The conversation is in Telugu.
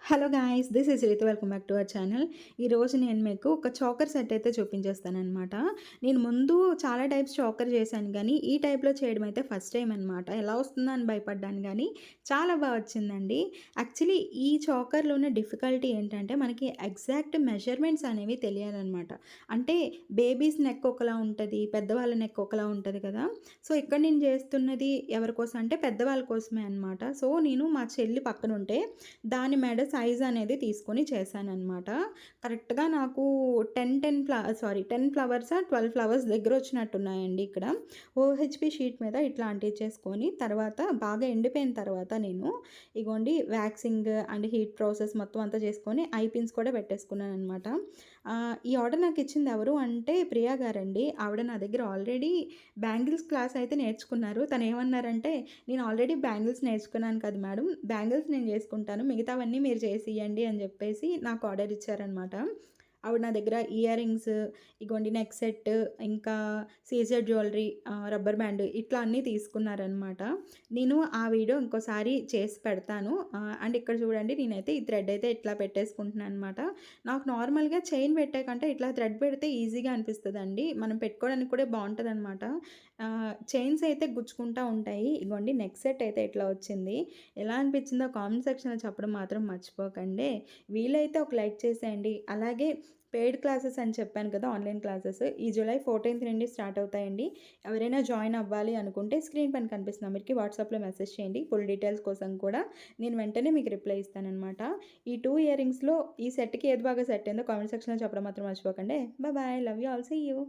Hello guys, this is Ritu. Welcome back to our channel. ఈరోజు నేను మీకు ఒక చాకర్ సెట్ అయితే చూపించేస్తాననమాట. నేను ముందు చాలా టైప్స్ చాకర్ చేశాను కానీ, ఈ టైప్‌లో చేయడం అయితే ఫస్ట్ టైం అనమాట. ఎలా వస్తుందా అని భయపడ్డాను గానీ, చాలా వచ్చిందండి. యాక్చువల్లీ ఈ చాకర్‌లోనే డిఫికల్టీ ఏంటంటే, మనకి ఎగ్జాక్ట్ మెజర్‌మెంట్స్ అనేవి తెలియాలనమాట. అంటే బేబీస్ నెక్ ఒకలా ఉంటది, పెద్దవాళ్ళ నెక్ ఒకలా ఉంటది కదా! సో, ఇక్కడ నేను చేస్తున్నది ఎవరి కోసం అంటే, పెద్దవాళ్ళ కోసమే అనమాట. సో, నేను మా చెల్లి పక్కనుంటే, దాని మెడ సైజ్ అనేది తీసుకొని చేశాననమాట. కరెక్ట్‌గా నాకు 10 ఫ్లవర్సా, 12 ఫ్లవర్స్ దగ్గరొచ్చినట్టున్నాయండి ఇక్కడ. ఓహెచ్‌పి షీట్ మీద ఇట్లా అంటించేసుకొని, తర్వాత బాగా ఎండిపోయిన తర్వాత నేను ఇగోండి వ్యాక్సింగ్ అండ్ హీట్ ప్రాసెస్ మొత్తం అంతా చేసుకొని, ఐ పిన్స్ కూడా పెట్టేసుకున్నాననమాట. ఈ ఆర్డర్ నాకిచ్చింది ఎవరు అంటే ప్రియా గారండి. ఆవిడ నా దగ్గర ఆల్రెడీ బ్యాంగిల్స్ క్లాస్ అయితే నేర్చుకున్నారు. తనేమన్నారంటే, "నేను ఆల్రెడీ బ్యాంగిల్స్ నేర్చుకున్నాను కదా మేడం, బ్యాంగిల్స్ నేను చేసుకుంటాను. మిగతావన్నీ మీరు చేసియ్యండి" అని చెప్పేసి నాకు ఆర్డర్ ఇచ్చారనమాట. ఆవిడ నా దగ్గర ఇయర్ రింగ్స్, ఇగోండి నెక్ సెట్, ఇంకా సీజర్ జ్యువెలరీ, రబ్బర్ బ్యాండ్ ఇట్లా అన్నీ తీసుకున్నారనమాట. నేను ఆ వీడియో ఇంకోసారి చేసి పెడతాను. అండ్ ఇక్కడ చూడండి, నేనైతే ఈ థ్రెడ్ అయితే ఇట్లా పెట్టేసుకుంటున్నాను అనమాట. నాకు నార్మల్‌గా చైన్ పెట్టే కంటే ఇట్లా థ్రెడ్ పెడితే ఈజీగా అనిపిస్తదండి. మనం పెట్టుకోవడానికి కూడా బావుంటదనమాట. చైన్స్ అయితే గుచ్చుకుంటా ఉంటాయి. ఇగోండి నెక్ సెట్ అయితే ఇట్లా వచ్చింది. ఎలా అనిపించిందో కామెంట్ సెక్షన్‌లో చెప్పడం మాత్రం మర్చిపోకండి. వీలైతే ఒక లైక్ చేసేయండి. అలాగే పెయిడ్ క్లాసెస్ అని చెప్పాను కదా! ఆన్‌లైన్ క్లాసెస్ ఈ జూలై 14థ్ నుండి స్టార్ట్ అవుతాయండి. ఎవరైనా జాయిన్ అవ్వాలి అనుకుంటే స్క్రీన్ పైన కనిపిస్తున్న నంబర్‌కి వాట్సాప్‌లో మెసేజ్ చేయండి. ఫుల్ డీటెయిల్స్ కోసం కూడా నేను వెంటనే మీకు రిప్లై ఇస్తాననమాట. ఈ 2 ఇయర్ రింగ్స్‌లో ఈ సెట్‌కి ఏది బాగా సెట్ అయిందో కామెంట్ సెక్షన్‌లో చెప్పడం మాత్రం మర్చిపోకండి. Bye. Love you all. See you.